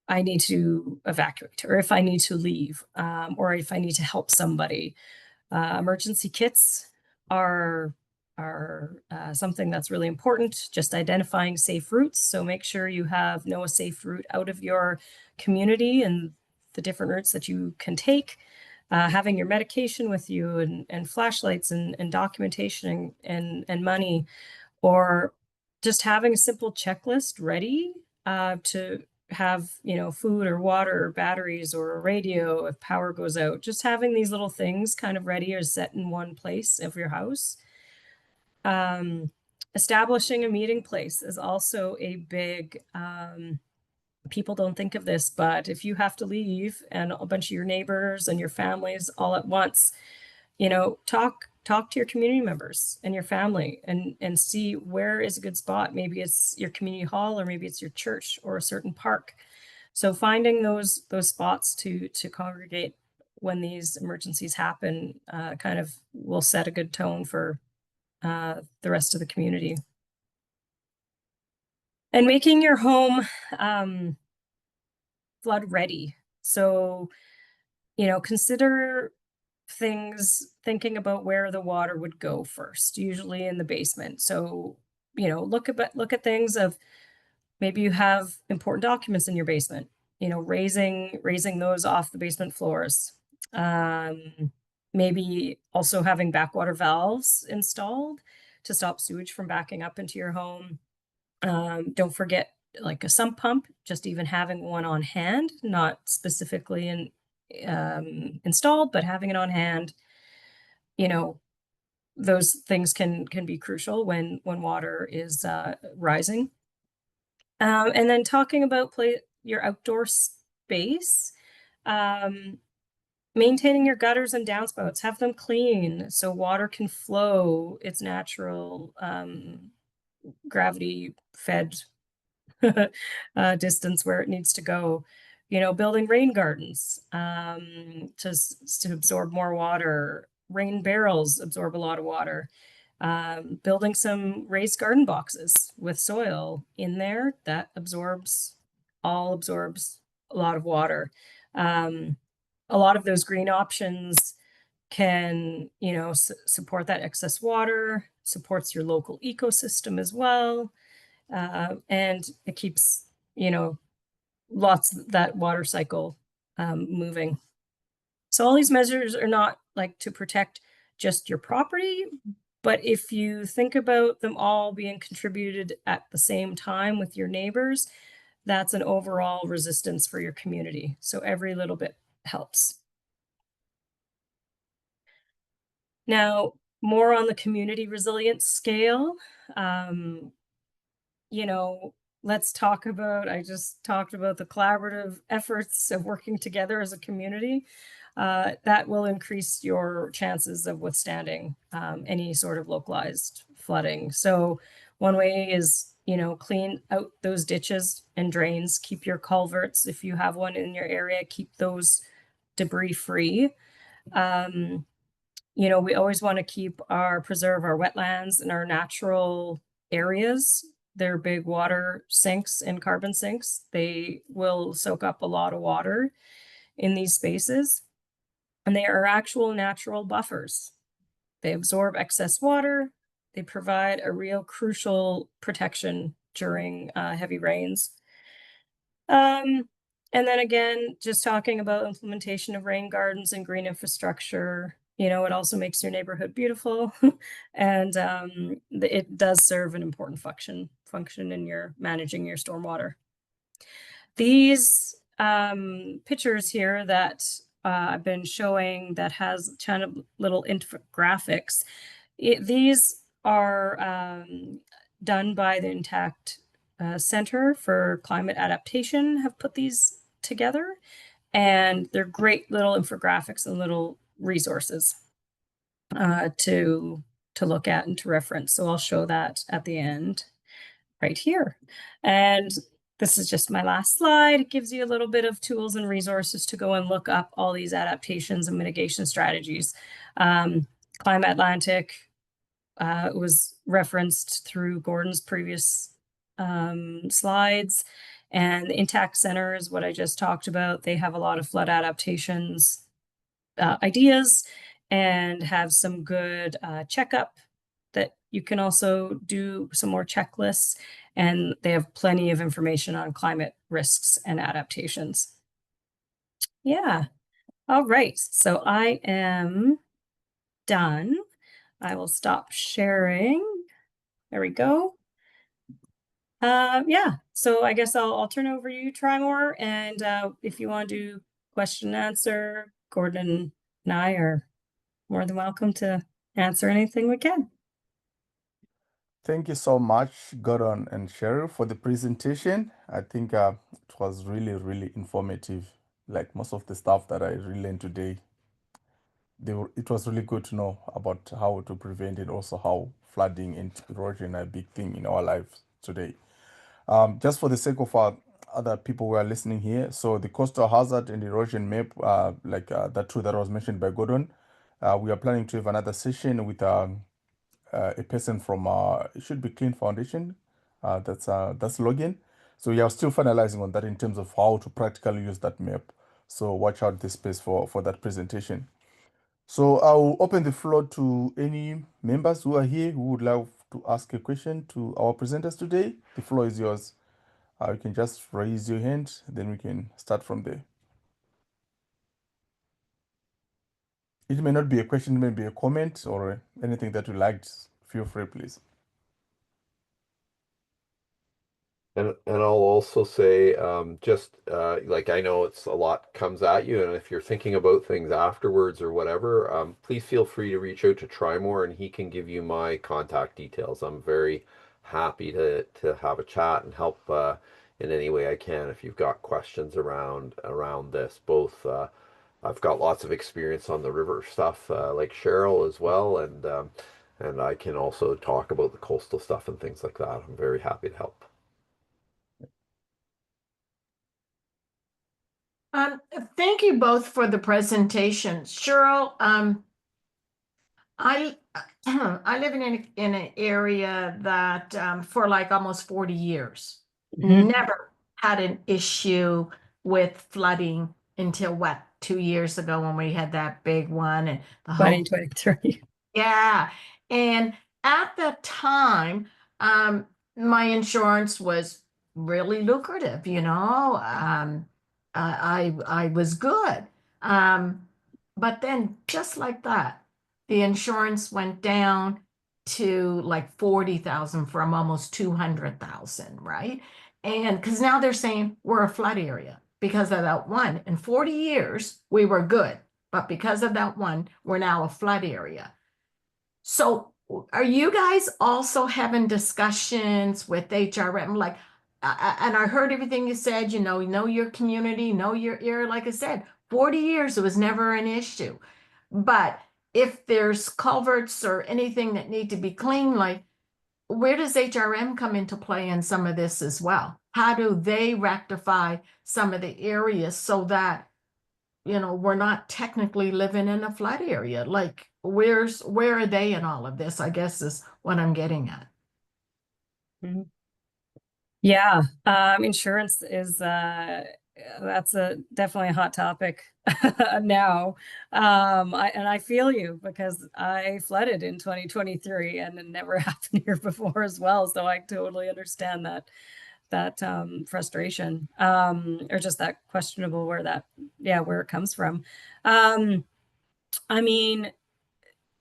I need to evacuate, or if I need to leave, or if I need to help somebody. Emergency kits are something that's really important. Just identifying safe routes. So make sure you know a safe route out of your community and the different routes that you can take. Having your medication with you and flashlights and documentation and money, or just having a simple checklist ready to have, food or water or batteries or a radio if power goes out. Just having these little things kind of ready or set in one place of your house. Establishing a meeting place is also a big, people don't think of this, but if you have to leave and a bunch of your neighbors and your families all at once, talk to your community members and your family and see where is a good spot. Maybe it's your community hall, or maybe it's your church or a certain park. So finding those spots to congregate when these emergencies happen kind of will set a good tone for the rest of the community. And making your home flood ready. So consider thinking about where the water would go first, usually in the basement. So, look at things of maybe you have important documents in your basement, raising those off the basement floors. Maybe also having backwater valves installed to stop sewage from backing up into your home. Don't forget like a sump pump, just even having one on hand, not specifically installed, but having it on hand. Those things can be crucial when water is rising. And then talking about your outdoor space, maintaining your gutters and downspouts, have them clean so water can flow its natural gravity fed distance where it needs to go. Building rain gardens to absorb more water. Rain barrels absorb a lot of water. Building some raised garden boxes with soil in there that absorbs a lot of water. A lot of those green options can, support that excess water, supports your local ecosystem as well. And it keeps, that water cycle moving. So all these measures are not like to protect just your property, but if you think about them all being contributed at the same time with your neighbors, that's an overall resistance for your community. So every little bit helps. Now, more on the community resilience scale, let's talk about, I just talked about the collaborative efforts of working together as a community. That will increase your chances of withstanding any sort of localized flooding. So one way is, clean out those ditches and drains, keep your culverts, if you have one in your area, keep those debris free. We always want to preserve our wetlands and our natural areas. They're big water sinks and carbon sinks. They will soak up a lot of water in these spaces. And they are actual natural buffers. They absorb excess water. They provide a real crucial protection during heavy rains. And then again, just talking about implementation of rain gardens and green infrastructure, it also makes your neighborhood beautiful. And it does serve an important function in your managing your stormwater. These pictures here that I've been showing that has kind of little infographics. These are done by the Intact Center for Climate Adaptation, have put these together, and they're great little infographics and little resources to look at and to reference. So I'll show that at the end right here. And this is just my last slide. It gives you a little bit of tools and resources to go and look up all these adaptations and mitigation strategies. Climate Atlantic was referenced through Gordon's previous slides. And the Intact Center is what I just talked about. They have a lot of flood adaptations ideas and have some good checkup that you can also do some more checklists. And they have plenty of information on climate risks and adaptations. Yeah. All right. So I am done. I will stop sharing. There we go. Yeah. So I guess I'll turn over to you, Trimore. And if you want to do question and answer, Gordon and I are more than welcome to answer anything we can. Thank you so much, Gordon and Cheryl, for the presentation. I think it was really, really informative. Like most of the stuff that I really learned today, it was really good to know about how to prevent it, also how flooding and erosion are a big thing in our lives today. Just for the sake of other people who are listening here, so the coastal hazard and erosion map, that tool that was mentioned by Gordon, we are planning to have another session with a person from it should be Clean Foundation. That's Logan. So we are still finalizing on that in terms of how to practically use that map. So watch out this space for that presentation. So I'll open the floor to any members who are here who would like to ask a question to our presenters today. The floor is yours. You can just raise your hand, then we can start from there. It may not be a question, it may be a comment or anything that you liked. Feel free, please. And I'll also say, just like I know it's a lot comes at you, and if you're thinking about things afterwards or whatever, please feel free to reach out to Trimore, and he can give you my contact details. I'm very happy to have a chat and help in any way I can if you've got questions around this. Both I've got lots of experience on the river stuff, like Cheryl as well, and I can also talk about the coastal stuff and things like that. I'm very happy to help. Thank you both for the presentation. Cheryl, I I live in an area that for like almost 40 years never had an issue with flooding until 2 years ago when we had that big one and the whole 2023. yeah. And at the time, my insurance was really lucrative, you know. I was good. But then just like that, the insurance went down to like 40,000 from almost 200,000, right? And because now they're saying we're a flood area because of that one. In 40 years, we were good, but because of that one, we're now a flood area. So are you guys also having discussions with HRM? Like, and I heard everything you said, you know your community, know your area. Like I said, 40 years, it was never an issue. But if there's culverts or anything that need to be cleaned, like where does HRM come into play in some of this as well? How do they rectify some of the areas so that we're not technically living in a flood area? Like, where are they in all of this, I guess is what I'm getting at. Yeah, insurance is that's definitely a hot topic now. I feel you because I flooded in 2023 and it never happened here before as well. So I totally understand that frustration, or just that questionable where it comes from. I mean,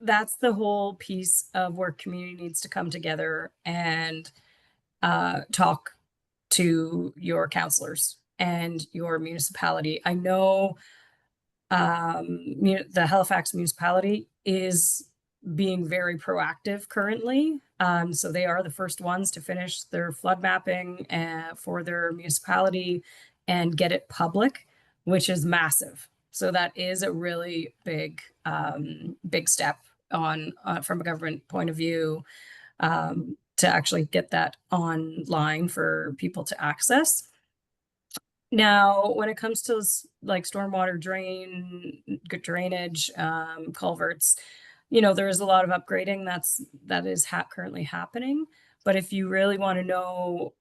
that's the whole piece of where community needs to come together and talk to your counselors and your municipality. I know the Halifax municipality is being very proactive currently. So they are the first ones to finish their flood mapping for their municipality and get it public, which is massive. So that is a really big step on from a government point of view, to actually get that online for people to access. Now, when it comes to like stormwater drainage, culverts, there is a lot of upgrading that is currently happening. But if you really want to know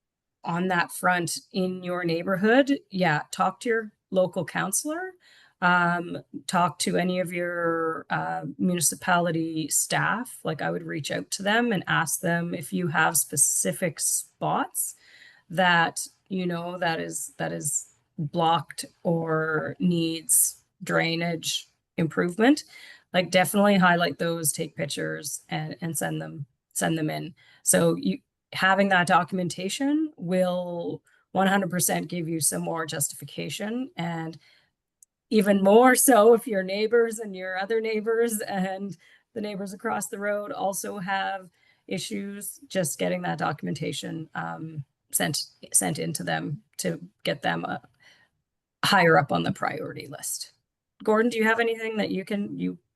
on that front in your neighborhood, yeah, talk to your local counselor. Talk to any of your municipality staff. Like I would reach out to them and ask them if you have specific spots that that is blocked or needs drainage improvement. Like definitely highlight those, take pictures and send them in. So having that documentation will 100% give you some more justification, and even more so if your neighbors and your other neighbors and the neighbors across the road also have issues, just getting that documentation sent into them to get them higher up on the priority list. Gordon, do you have anything that you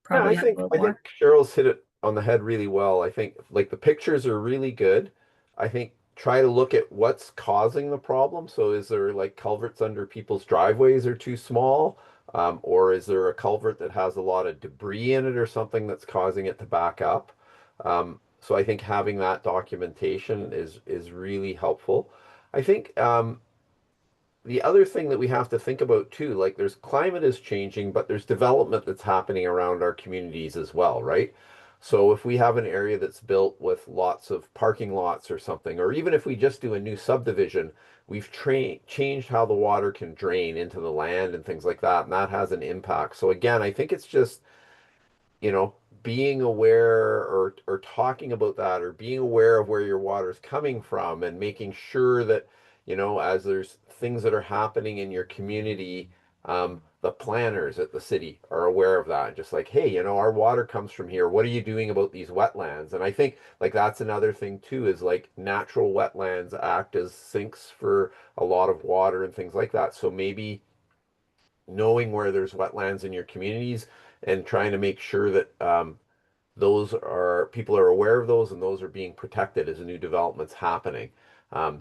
probably Yeah, have a little I more? think Cheryl's hit it on the head really well. I think like the pictures are really good. I think try to look at what's causing the problem. So is there like culverts under people's driveways are too small? Or is there a culvert that has a lot of debris in it or something that's causing it to back up? So I think having that documentation is really helpful. I think the other thing that we have to think about too, like there's climate is changing, but there's development that's happening around our communities as well, right? So if we have an area that's built with lots of parking lots or something, or even if we just do a new subdivision, we've changed how the water can drain into the land and things like that, and that has an impact. So again, I think it's just, you know, being aware or talking about that or being aware of where your water is coming from and making sure that, you know, as there's things that are happening in your community, the planners at the city are aware of that. Just like, hey, you know, our water comes from here. What are you doing about these wetlands? And I think like that's another thing too, is like natural wetlands act as sinks for a lot of water and things like that. So maybe knowing where there's wetlands in your communities and trying to make sure that those are people are aware of those and those are being protected as a new development's happening,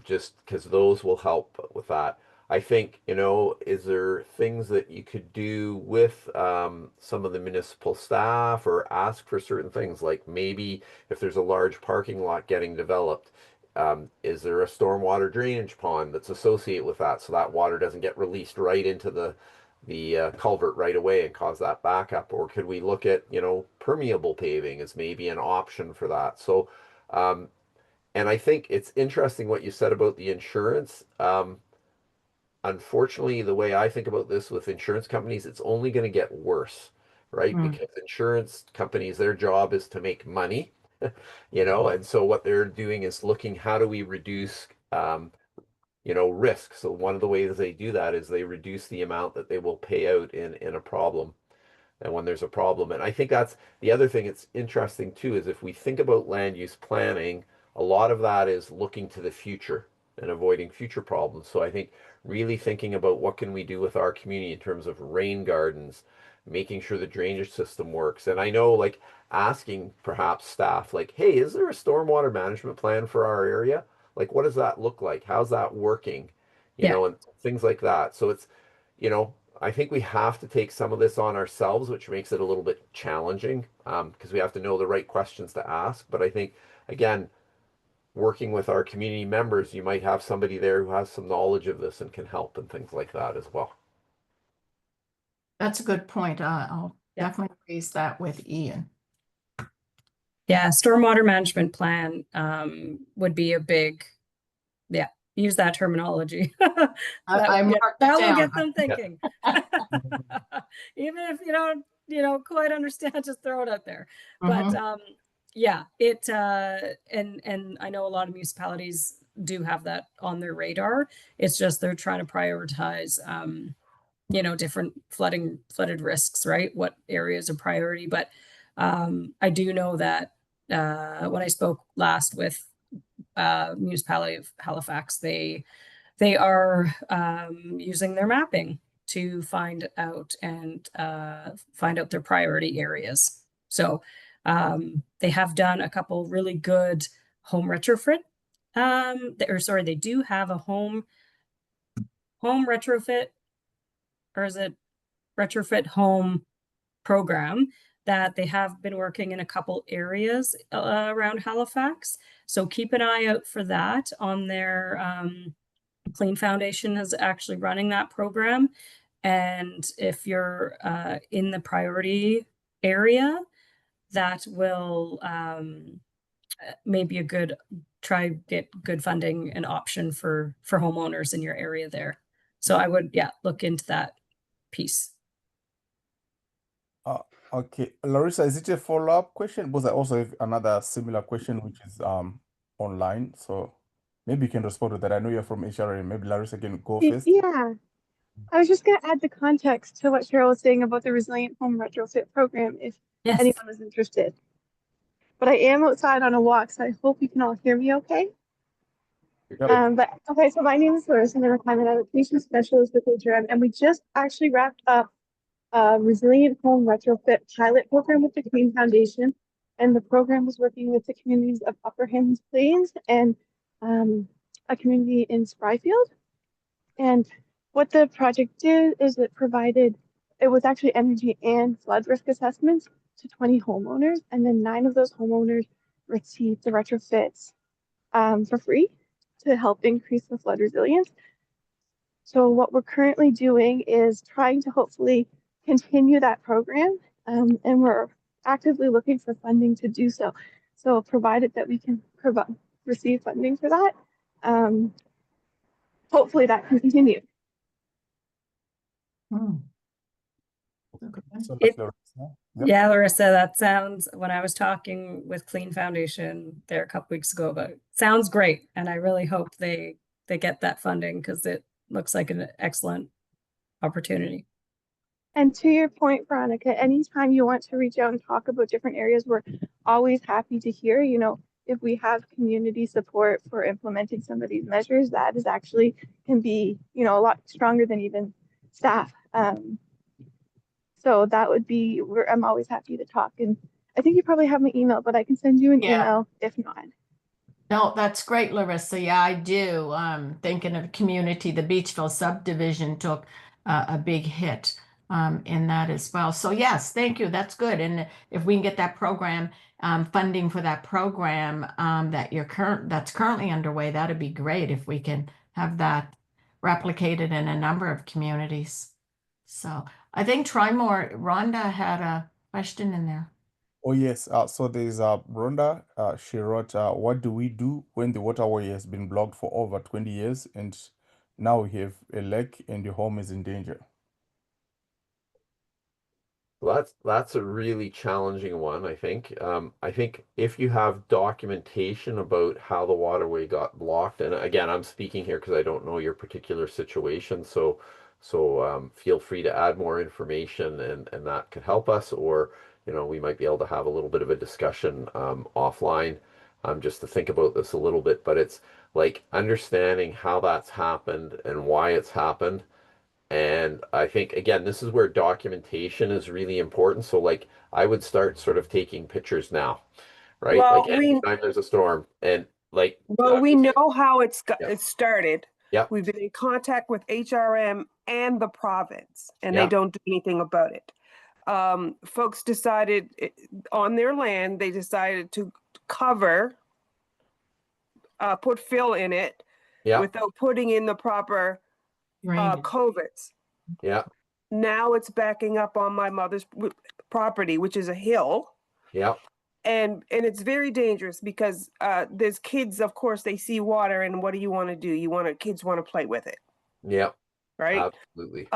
just because those will help with that. I think, you know, is there things that you could do with some of the municipal staff or ask for certain things, like maybe if there's a large parking lot getting developed, is there a stormwater drainage pond that's associated with that so that water doesn't get released right into the culvert right away and cause that backup? Or could we look at, you know, permeable paving as maybe an option for that? So, and I think it's interesting what you said about the insurance. Unfortunately, the way I think about this with insurance companies, it's only going to get worse, right? Mm. Because insurance companies, their job is to make money, you know, and so what they're doing is looking, how do we reduce, you know, risk. So one of the ways they do that is they reduce the amount that they will pay out in a problem and when there's a problem. And I think that's the other thing it's interesting too, is if we think about land use planning, a lot of that is looking to the future and avoiding future problems. So I think really thinking about what can we do with our community in terms of rain gardens, making sure the drainage system works. And I know like asking perhaps staff like, hey, is there a stormwater management plan for our area? Like, what does that look like? How's that working? You Yeah. know, and things like that. So it's, you know, I think we have to take some of this on ourselves, which makes it a little bit challenging, because we have to know the right questions to ask. But I think, again, working with our community members, you might have somebody there who has some knowledge of this and can help and things like that as well. That's a good point. I'll Yeah. definitely raise that with Ian. Yeah, stormwater management plan would be a big, yeah, use that terminology. I marked it That will down. get them thinking. Even if you don't, you know, quite understand, just throw it out there. But Mhm. yeah, it and I know a lot of municipalities do have that on their radar. It's just they're trying to prioritize you know, different flooded risks, right? What areas are priority. But I do know that when I spoke last with municipality of Halifax, they are using their mapping to find out their priority areas. So they have done a couple really good home retrofit. They do have a home retrofit, or is it retrofit home program that they have been working in a couple areas around Halifax. So keep an eye out for that on their Clean Foundation is actually running that program. And if you're in the priority area, that will maybe a good get good funding and option for homeowners in your area there. So I would, yeah, look into that piece. Okay, Larissa, is it a follow-up question? Because I also have another similar question, which is online. So maybe you can respond to that. I know you're from HRA. Maybe Larissa can go first. Yeah, I was just going to add the context to what Cheryl was saying about the Resilient Home Retrofit Program, if Yes. anyone is interested. But I am outside on a walk, so I hope you can all hear me okay. Yep. So my name is Larissa, and I'm a climate adaptation specialist with HRM, and we just actually wrapped up a Resilient Home Retrofit pilot program with the Clean Foundation, and the program was working with the communities of Upper Hammonds Plains and a community in Spryfield. And what the project did is it was actually energy and flood risk assessments to 20 homeowners, and then 9 of those homeowners received the retrofits for free to help increase the flood resilience. So what we're currently doing is trying to hopefully continue that program, and we're actively looking for funding to do so. So provided that we can receive funding for that, hopefully that can continue. Hmm. So It- Larissa. Yep. Yeah, Larissa, that sounds, when I was talking with Clean Foundation there a couple weeks ago, but sounds great. And I really hope they get that funding because it looks like an excellent opportunity. And to your point, Veronica, anytime you want to reach out and talk about different areas, we're always happy to hear. You know, if we have community support for implementing some of these measures, that is actually can be, you know, a lot stronger than even staff. So that would be where I'm always happy to talk. And I think you probably have my email, but I can send you an Yeah. email if not. No, that's great, Larissa. Yeah, I do. Thinking of community, the Beachville subdivision took a big hit in that as well. So yes, thank you. That's good. And if we can get that program, funding for that program that's currently underway, that'd be great if we can have that replicated in a number of communities. So I think Rhonda had a question in there. Oh yes, so there's Rhonda. She wrote, "What do we do when the waterway has been blocked for over 20 years and now we have a lake and your home is in danger?" Well, that's a really challenging one, I think. I think if you have documentation about how the waterway got blocked, and again, I'm speaking here because I don't know your particular situation, so feel free to add more information, and that could help us, or we might be able to have a little bit of a discussion offline, just to think about this a little bit. But it's like understanding how that's happened and why it's happened. And I think, again, this is where documentation is really important. So, like, I would start sort of taking pictures now, right? Well, Like, anytime there's a storm, and like, we know how it started. Yeah. We've been in contact with HRM and the province, and Yeah. they don't do anything about it. Folks decided on their land, they decided to cover, put fill in it yeah, without putting in the proper Drainage. culverts. yeah, Now it's backing up on my mother's property, which is a hill. yeah, And it's very dangerous because there's kids, of course, they see water, and what do you want to do? Kids want to play with it, yeah, right? absolutely.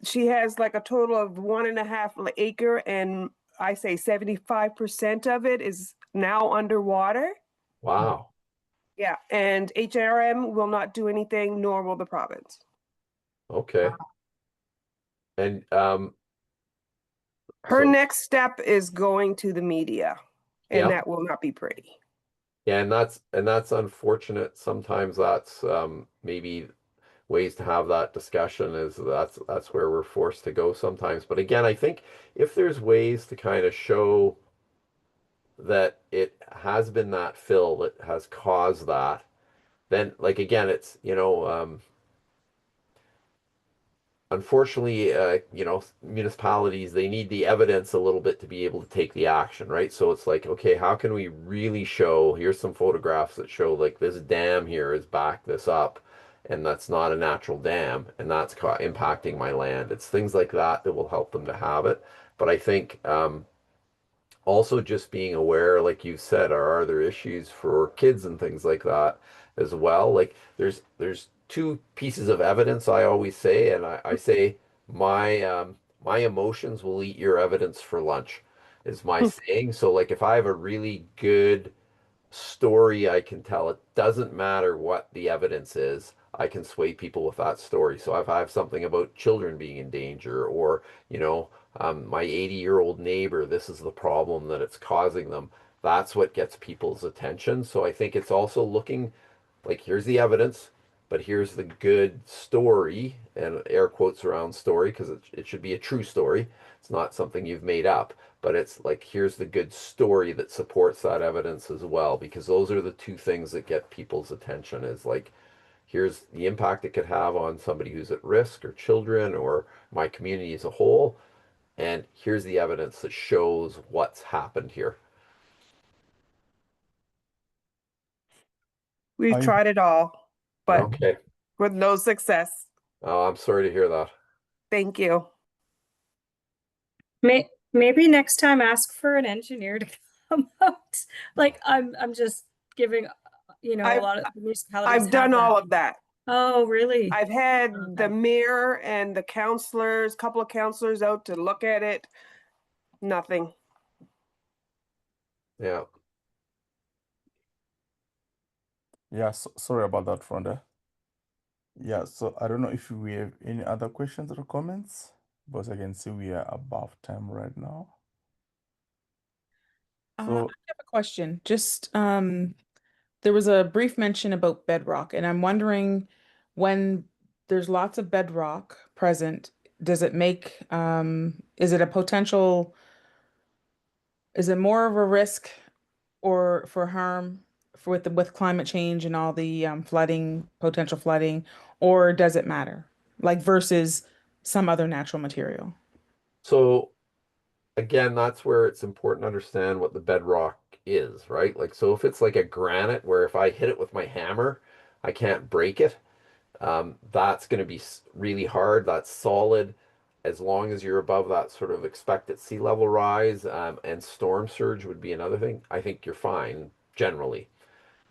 She has like a total of 1.5 acre, and I say 75% of it is now underwater. Wow. Yeah, and HRM will not do anything, nor will the province. Okay. And Her So- next step is going to the media, and Yeah. that will not be pretty. yeah, and that's unfortunate. Sometimes that's maybe ways to have that discussion is that's where we're forced to go sometimes. But again, I think if there's ways to kind of show that it has been that fill that has caused that, then like again, it's unfortunately, municipalities, they need the evidence a little bit to be able to take the action, right? So it's like, okay, how can we really show, here's some photographs that show like this dam here has backed this up, and that's not a natural dam, and that's impacting my land. It's things like that that will help them to have it. But I think also just being aware, like you said, are there issues for kids and things like that as well? Like there's two pieces of evidence I always say, and I say my emotions will eat your evidence for lunch, is my saying. So like if I have a really good story I can tell, it doesn't matter what the evidence is, I can sway people with that story. So if I have something about children being in danger, or my 80-year-old neighbor, this is the problem that it's causing them, that's what gets people's attention. So I think it's also looking like, here's the evidence, but here's the good story, and air quotes around story, because it should be a true story. It's not something you've made up, but it's like, here's the good story that supports that evidence as well, because those are the two things that get people's attention, is like, here's the impact it could have on somebody who's at risk, or children, or my community as a whole, and here's the evidence that shows what's happened here. We've I- tried it all, but Okay. with no success. Oh, I'm sorry to hear that. Thank you. Maybe next time ask for an engineer to come out. Like I'm just giving, you know, a I've- lot of municipalities I've done have all that. of that. Oh, really? I've had the Okay. mayor and the counselors, couple of counselors out to look at it. Nothing. Yeah. Yeah, sorry about that, Fronda. Yeah, so I don't know if we have any other questions or comments, because I can see we are above time right now. I So have a question. Just there was a brief mention about bedrock, and I'm wondering when there's lots of bedrock present, does it make is it a potential, is it more of a risk or for harm for with climate change and all the flooding, potential flooding, or does it matter? Like versus some other natural material? So again, that's where it's important to understand what the bedrock is, right? Like, so if it's like a granite where if I hit it with my hammer, I can't break it, that's going to be really hard. That's solid. As long as you're above that sort of expected sea level rise, and storm surge would be another thing, I think you're fine generally.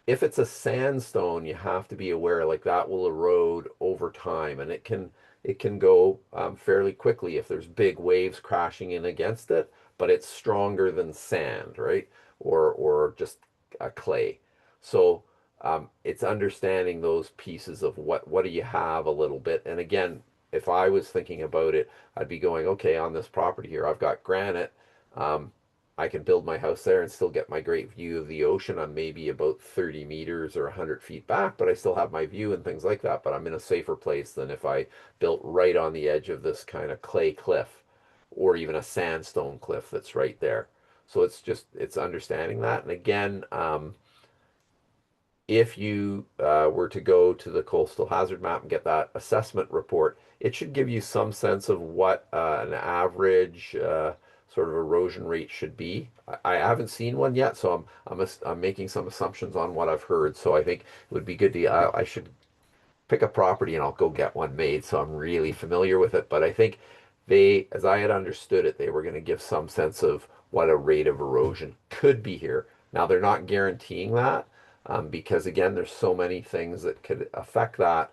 If it's a sandstone, you have to be aware like that will erode over time, and it can go fairly quickly if there's big waves crashing in against it, but it's stronger than sand, right? Or just a clay. So it's understanding those pieces of what do you have a little bit. And again, if I was thinking about it, I'd be going, okay, on this property here, I've got granite. I can build my house there and still get my great view of the ocean. I'm maybe about 30 meters or 100 feet back, but I still have my view and things like that. But I'm in a safer place than if I built right on the edge of this kind of clay cliff or even a sandstone cliff that's right there. So it's understanding that. And again, if you were to go to the coastal hazard map and get that assessment report, it should give you some sense of what an average sort of erosion rate should be. I haven't seen one yet, so I'm making some assumptions on what I've heard. So I think it would be good to I should pick a property and I'll go get one made so I'm really familiar with it. But I think they, as I had understood it, they were going to give some sense of what a rate of erosion could be here. Now they're not guaranteeing that, because again, there's so many things that could affect that.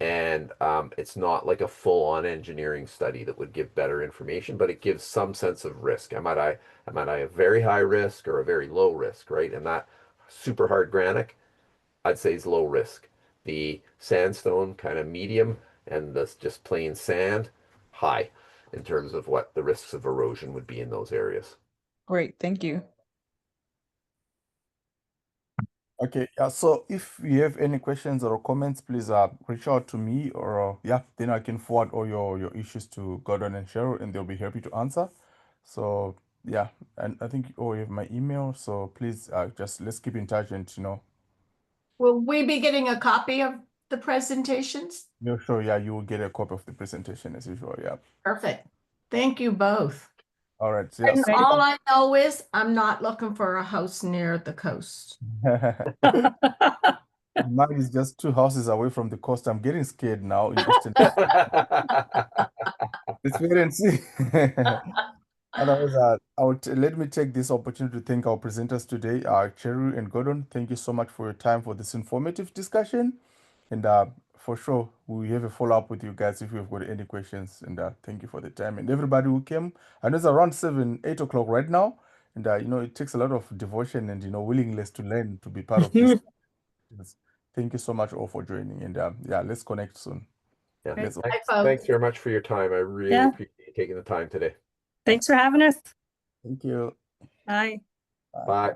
And it's not like a full-on engineering study that would give better information, but it gives some sense of risk. Am I a very high risk or a very low risk, right? And that super hard granite, I'd say is low risk. The sandstone kind of medium, and the just plain sand high in terms of what the risks of erosion would be in those areas. Great, thank you. okay, so if you have any questions or comments, please reach out to me, or then I can forward all your issues to Gordon and Cheryl, and they'll be happy to answer. So yeah, and I think you have my email, so please just let's keep in touch, and Will we be getting a copy of the presentations? sure, you will get a copy of the presentation as usual. Yeah. Perfect. Thank you both. All right. Yeah. And all I know is I'm not looking for a house near the coast. Mine is just 2 houses away from the coast. I'm getting scared now in Eastern. Let's wait and see. Otherwise, let me take this opportunity to thank our presenters today, Cheryl and Gordon. Thank you so much for your time for this informative discussion. And for sure, we'll have a follow-up with you guys if you've got any questions. And thank you for the time. And everybody who came, I know it's around 8 o'clock right now. And, it takes a lot of devotion and, willingness to learn to be part of this. Thank you so much all for joining. And let's connect soon. Yeah. Let's Thanks very much for your time. I really appreciate you taking the time today. Thanks for having us. Thank you. Bye. Bye.